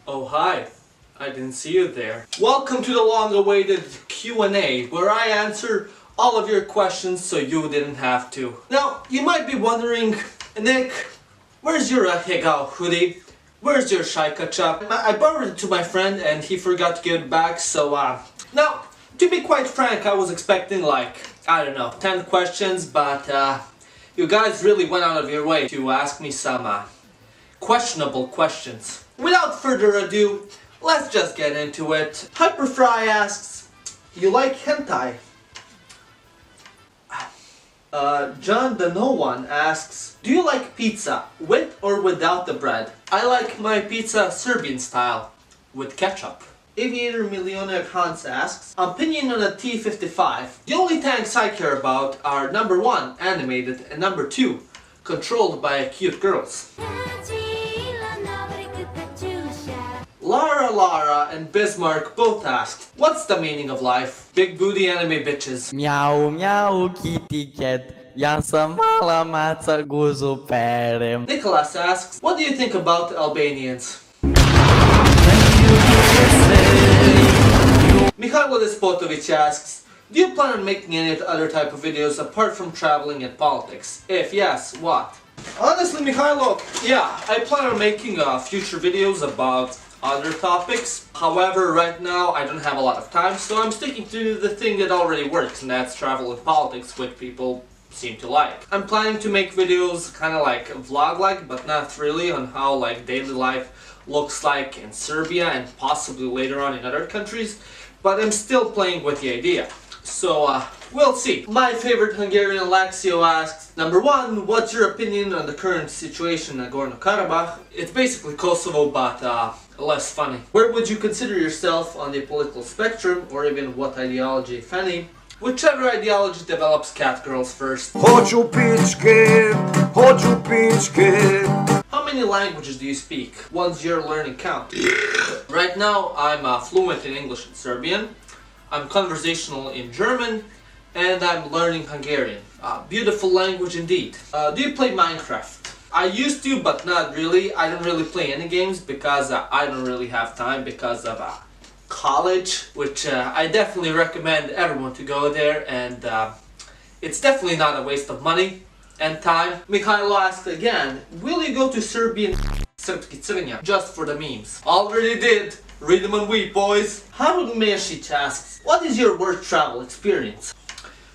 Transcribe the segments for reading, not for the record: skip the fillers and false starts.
Oh hi, I didn't see you there. Welcome to the long-awaited Q&A, where I answer all of your questions so you didn't have to. Now, you might be wondering, Nick, where's your Hegao hoodie? Where's your Shaika chap? I borrowed it to my friend and he forgot to give it back, so now, to be quite frank, I was expecting like, I don't know, 10 questions, but you guys really went out of your way to ask me some questionable questions. Without further ado, let's just get into it. Hyperfry asks, you like hentai? John the No One asks, do you like pizza with or without the bread? I like my pizza Serbian style, with ketchup. Aviator Millionaire Hans asks, opinion on a T-55. The only tanks I care about are number 1, animated, and number 2, controlled by cute girls. Lara and Bismarck both asked, what's the meaning of life? Big booty anime bitches. Miau miau kitty cat, yang semalam maca guzu perem. Nicholas asks, what do you think about Albanians? Mikhailo Despotovic asks, do you plan on making any other type of videos apart from traveling and politics? If yes, what? Honestly, Mikhailo, yeah, I plan on making future videos about other topics. However, right now I don't have a lot of time, so I'm sticking to the thing that already works, and that's travel and politics, which people seem to like. I'm planning to make videos kind of like vlog-like, but not really, on how like daily life looks like in Serbia and possibly later on in other countries, but I'm still playing with the idea. So, we'll see. My favorite Hungarian Laxio asks, number 1, what's your opinion on the current situation in Nagorno-Karabakh? It's basically Kosovo, but less funny. Where would you consider yourself on the political spectrum, or even what ideology, if any? Whichever ideology develops cat girls first. Hoću pičke. How many languages do you speak? Ones you're learning count. Right now, I'm fluent in English and Serbian. I'm conversational in German, and I'm learning Hungarian. Beautiful language indeed. Do you play Minecraft? I used to, but not really. I don't really play any games because I don't really have time because of college, which I definitely recommend everyone to go there, and it's definitely not a waste of money and time. Mikhailo asked again, will you go to Serbian just for the memes? Already did. Read them on Wii, boys. Harun Meshic asks, what is your worst travel experience?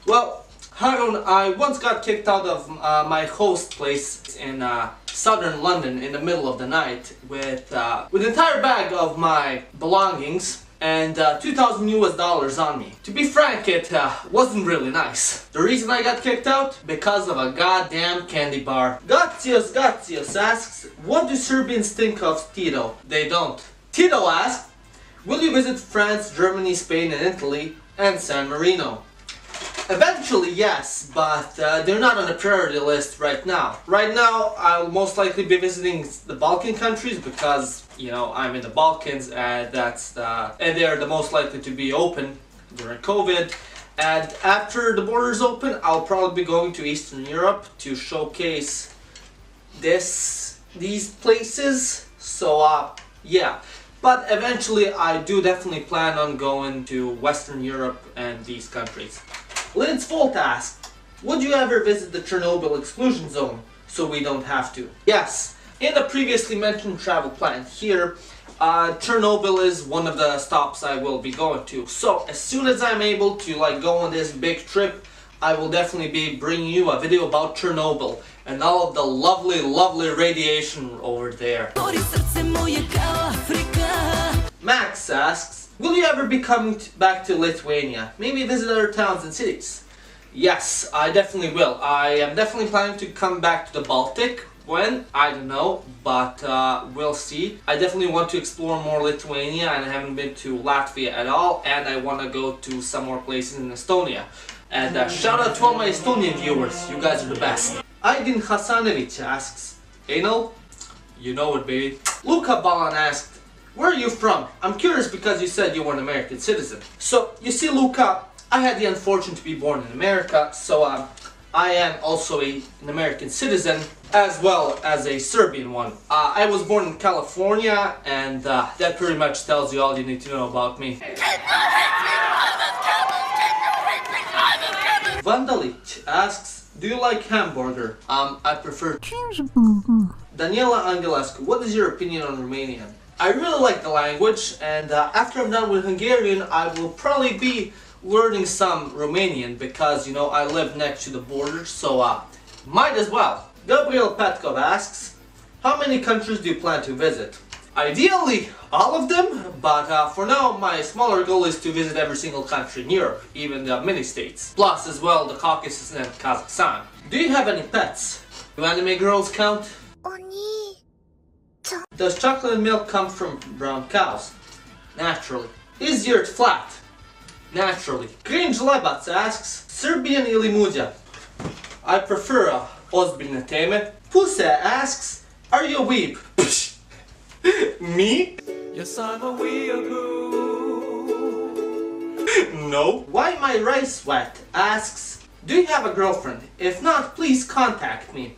Well, Harun, I once got kicked out of my host place in southern London in the middle of the night with an entire bag of my belongings and $2,000 on me. To be frank, it wasn't really nice. The reason I got kicked out? Because of a goddamn candy bar. Gatsios asks, what do Serbians think of Tito? They don't. Tito asks, will you visit France, Germany, Spain and Italy, and San Marino? Eventually, yes, but they're not on the priority list right now. Right now, I'll most likely be visiting the Balkan countries because, you know, I'm in the Balkans and and they're the most likely to be open during COVID. And after the borders open, I'll probably be going to Eastern Europe to showcase these places. So, yeah. But eventually, I do definitely plan on going to Western Europe and these countries. Linz Volt asked, would you ever visit the Chernobyl exclusion zone so we don't have to? Yes, in the previously mentioned travel plan here, Chernobyl is one of the stops I will be going to. So as soon as I'm able to go on this big trip, I will definitely be bringing you a video about Chernobyl and all of the lovely radiation over there. Max asks, will you ever be coming back to Lithuania? Maybe visit other towns and cities? Yes, I definitely will. I am definitely planning to come back to the Baltic. When? I don't know, but we'll see. I definitely want to explore more Lithuania, and I haven't been to Latvia at all, and I want to go to some more places in Estonia. And shout out to all my Estonian viewers, you guys are the best. Aydin Hasanovic asks, anal? You know it, baby. Luca Balan asked, where are you from? I'm curious because you said you were an American citizen. So, you see, Luca, I had the unfortune to be born in America, so I am also an American citizen as well as a Serbian one. I was born in California, and that pretty much tells you all you need to know about me. Vandalic asks, do you like hamburger? I prefer cheeseburger. Daniela Angelescu, what is your opinion on Romanian? I really like the language, and after I'm done with Hungarian, I will probably be learning some Romanian because, you know, I live next to the border, so might as well. Gabriel Petkov asks, how many countries do you plan to visit? Ideally, all of them, but for now, my smaller goal is to visit every single country in Europe, even the mini-states. Plus, as well, the Caucasus and Kazakhstan. Do you have any pets? Do anime girls count? Does chocolate and milk come from brown cows? Naturally. Is the earth flat? Naturally. Cringe Lebats asks, Serbian ili muđa? I prefer ozbiljne teme. Puse asks, are you a weeb? Me? Yes, I'm a weeaboo. No. Why my rice wet asks, do you have a girlfriend? If not, please contact me.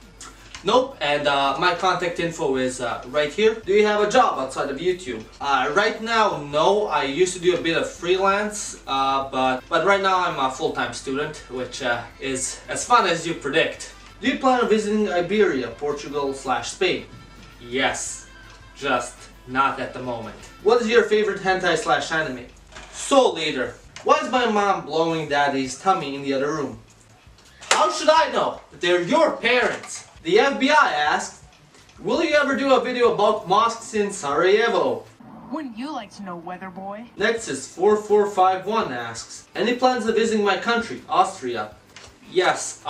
Nope, and my contact info is right here. Do you have a job outside of YouTube? Right now, no. I used to do a bit of freelance, but right now I'm a full-time student, which is as fun as you predict. Do you plan on visiting Iberia, Portugal/Spain? Yes, just not at the moment. What is your favorite hentai/anime? Soul Eater. Why is my mom blowing daddy's tummy in the other room? How should I know? They're your parents. The FBI asks, will you ever do a video about mosques in Sarajevo? Wouldn't you like to know, weather boy? Nexus 4451 asks, any plans of visiting my country, Austria? Yes,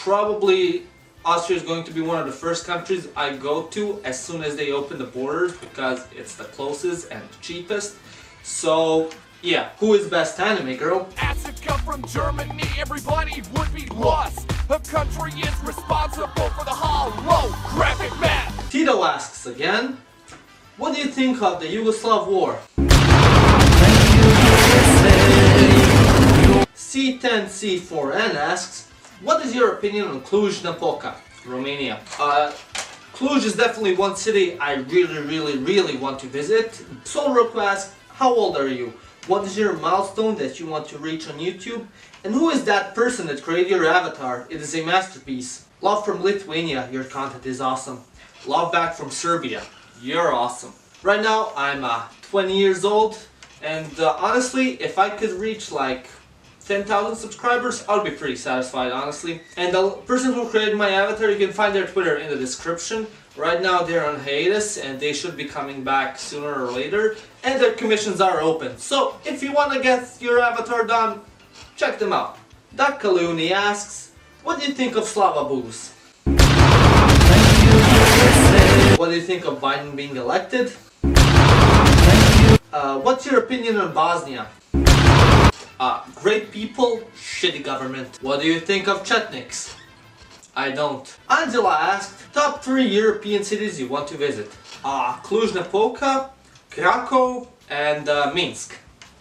probably Austria is going to be one of the first countries I go to as soon as they open the borders because it's the closest and cheapest. So, yeah, who is best anime girl? Acid come from Germany, everybody would be lost. Her country is responsible for the hollow graphic map. Tito asks again, what do you think of the Yugoslav war? C10C4N asks, what is your opinion on Cluj-Napoca, Romania? Cluj is definitely one city I really want to visit. Solroko asks, how old are you? What is your milestone that you want to reach on YouTube? And who is that person that created your avatar? It is a masterpiece. Love from Lithuania, your content is awesome. Love back from Serbia, you're awesome. Right now I'm 20 years old, and honestly, if I could reach like 10,000 subscribers, I would be pretty satisfied, honestly. And the person who created my avatar, you can find their Twitter in the description. Right now they're on hiatus and they should be coming back sooner or later, and their commissions are open. So if you want to get your avatar done, check them out. Dakaluni asks, what do you think of Slava Booze? What do you think of Biden being elected? What's your opinion on Bosnia? Great people, shitty government. What do you think of Chetniks? I don't. Angela asked, top 3 European cities you want to visit? Cluj-Napoca, Krakow, and Minsk.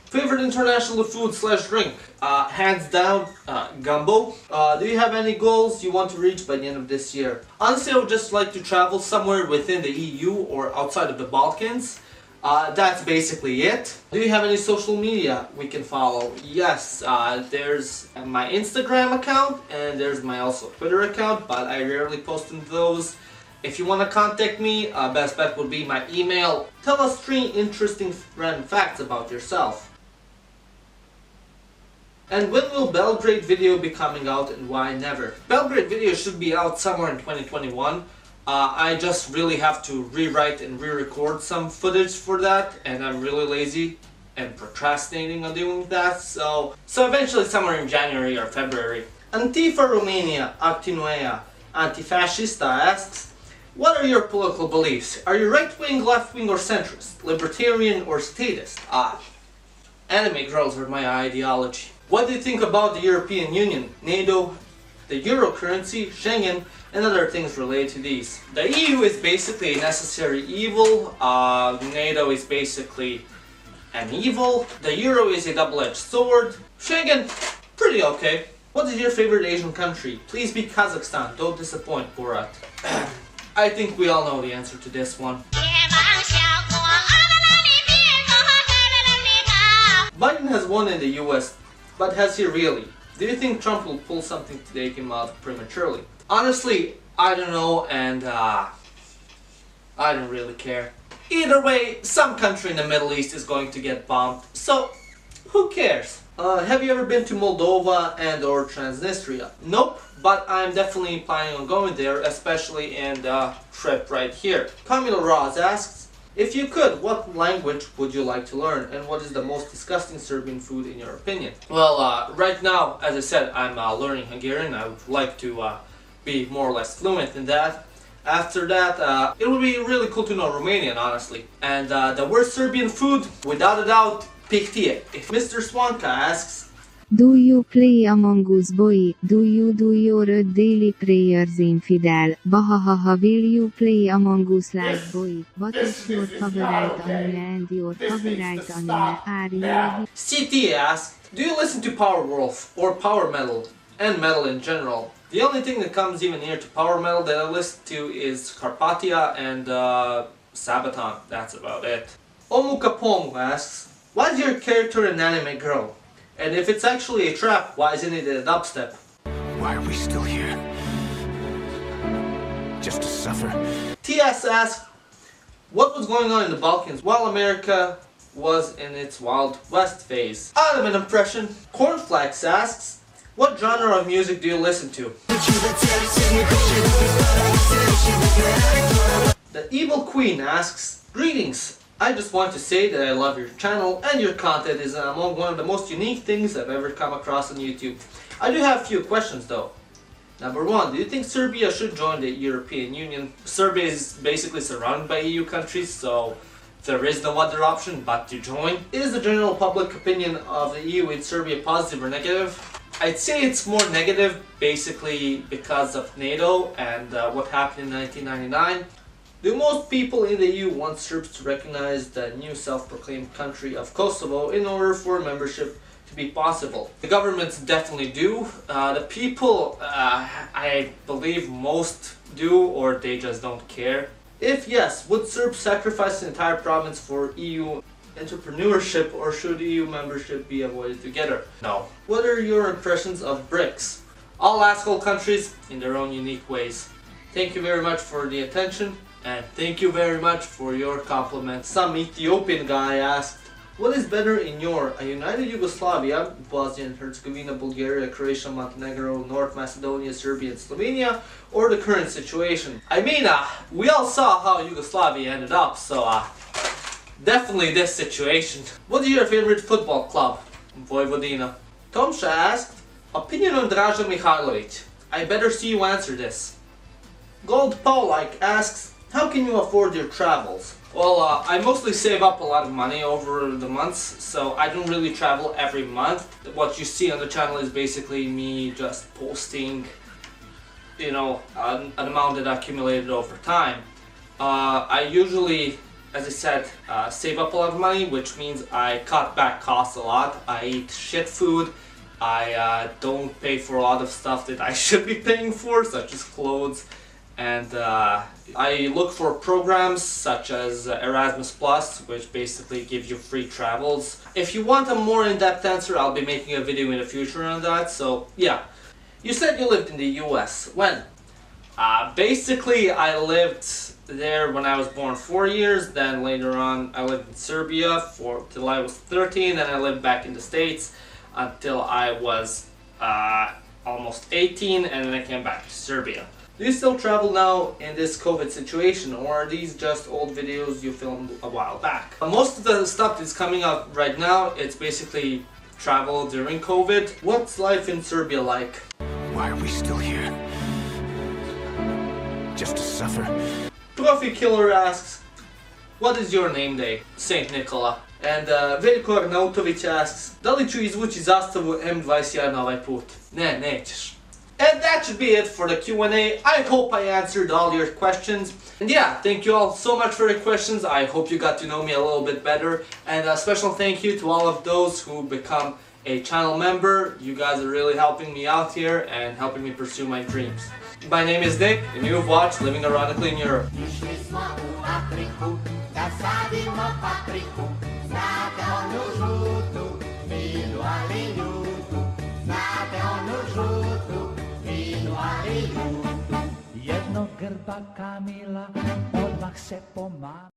Favorite international food/drink? Hands down, gumbo. Do you have any goals you want to reach by the end of this year? Honestly, I would just like to travel somewhere within the EU or outside of the Balkans. That's basically it. Do you have any social media we can follow? Yes, there's my Instagram account and there's my also Twitter account, but I rarely post on those. If you want to contact me, best bet would be my email. Tell us 3 interesting random facts about yourself. And when will Belgrade video be coming out and why never? Belgrade video should be out somewhere in 2021. I just really have to rewrite and re-record some footage for that, and I'm really lazy and procrastinating on doing that, so eventually somewhere in January or February. Antifa Romania Actinuea Antifascista asks, what are your political beliefs? Are you right-wing, left-wing, or centrist? Libertarian or statist? Anime girls are my ideology. What do you think about the European Union, NATO, the euro currency, Schengen, and other things related to these? The EU is basically a necessary evil, NATO is basically an evil, the euro is a double-edged sword, Schengen, pretty okay. What is your favorite Asian country? Please be Kazakhstan, don't disappoint, Borat. I think we all know the answer to this one. Biden has won in the US, but has he really? Do you think Trump will pull something to take him out prematurely? Honestly, I don't know, and I don't really care. Either way, some country in the Middle East is going to get bombed, so who cares? Have you ever been to Moldova and or Transnistria? Nope, but I'm definitely planning on going there, especially in the trip right here. Camilo Roz asks, if you could, what language would you like to learn, and what is the most disgusting Serbian food in your opinion? Well, right now, as I said, I'm learning Hungarian. I would like to be more or less fluent in that. After that, it would be really cool to know Romanian, honestly. And the worst Serbian food, without a doubt, Pictie. If Mr. Swanka asks, do you play Among Us boy? Do you do your daily prayers infidel? Bahahaha, will you play Among Us like boy? What is your favorite anime and your favorite anime? Are you? CT asks, do you listen to Power Wolf or Power Metal and metal in general? The only thing that comes even near to Power Metal that I listen to is Carpathia and Sabaton. That's about it. Omukapong asks, why is your character an anime girl? And if it's actually a trap, why isn't it a dubstep? Why are we still here? Just to suffer? TS asks, what was going on in the Balkans while America was in its Wild West phase? Out of an impression. Cornflakes asks, what genre of music do you listen to? The Evil Queen asks, greetings. I just want to say that I love your channel and your content is among one of the most unique things I've ever come across on YouTube. I do have a few questions though. Number one, do you think Serbia should join the European Union? Serbia is basically surrounded by EU countries, so there is no other option but to join. Is the general public opinion of the EU in Serbia positive or negative? I'd say it's more negative, basically because of NATO and what happened in 1999. Do most people in the EU want Serbs to recognize the new self-proclaimed country of Kosovo in order for membership to be possible? The governments definitely do. The people, I believe most do, or they just don't care. If yes, would Serbs sacrifice the entire province for EU entrepreneurship, or should EU membership be avoided together? No. What are your impressions of BRICS? All asshole countries in their own unique ways. Thank you very much for the attention. And thank you very much for your compliment. Some Ethiopian guy asked, what is better in a united Yugoslavia, Bosnia and Herzegovina, Bulgaria, Croatia, Montenegro, North Macedonia, Serbia and Slovenia, or the current situation? I mean, we all saw how Yugoslavia ended up, so definitely this situation. What is your favorite football club? Vojvodina. Tomsha asked, opinion on Draža Mihajlović. I better see you answer this. Gold Paulike asks, how can you afford your travels? Well, I mostly save up a lot of money over the months, so I don't really travel every month. What you see on the channel is basically me just posting, you know, an amount that I accumulated over time. I usually, as I said, save up a lot of money, which means I cut back costs a lot. I eat shit food. I don't pay for a lot of stuff that I should be paying for, such as clothes. And I look for programs such as Erasmus Plus, which basically gives you free travels. If you want a more in-depth answer, I'll be making a video in the future on that, so yeah. You said you lived in the US. When? Basically, I lived there when I was born 4 years, then later on I lived in Serbia till I was 13, and I lived back in the States until I was almost 18, and then I came back to Serbia. Do you still travel now in this COVID situation, or are these just old videos you filmed a while back? Most of the stuff that's coming out right now, it's basically travel during COVID. What's life in Serbia like? Why are we still here? Just to suffer? Trophy Killer asks, what is your name day? Saint Nikola. And Veljko Arnautović asks, da li ću izvući zastavu M21 ovaj put? Ne, nećeš. And that should be it for the Q&A. I hope I answered all your questions. And yeah, thank you all so much for your questions. I hope you got to know me a little bit better. And a special thank you to all of those who become a channel member. You guys are really helping me out here and helping me pursue my dreams. My name is Nick, and you've watched Living Ironically in Europe. Išli smo u Afriku, da sadimo papriku, znate onu žutu, finu ali ljutu, znate onu žutu, finu ali ljutu. Jednog grba Kamila odmah se pomama.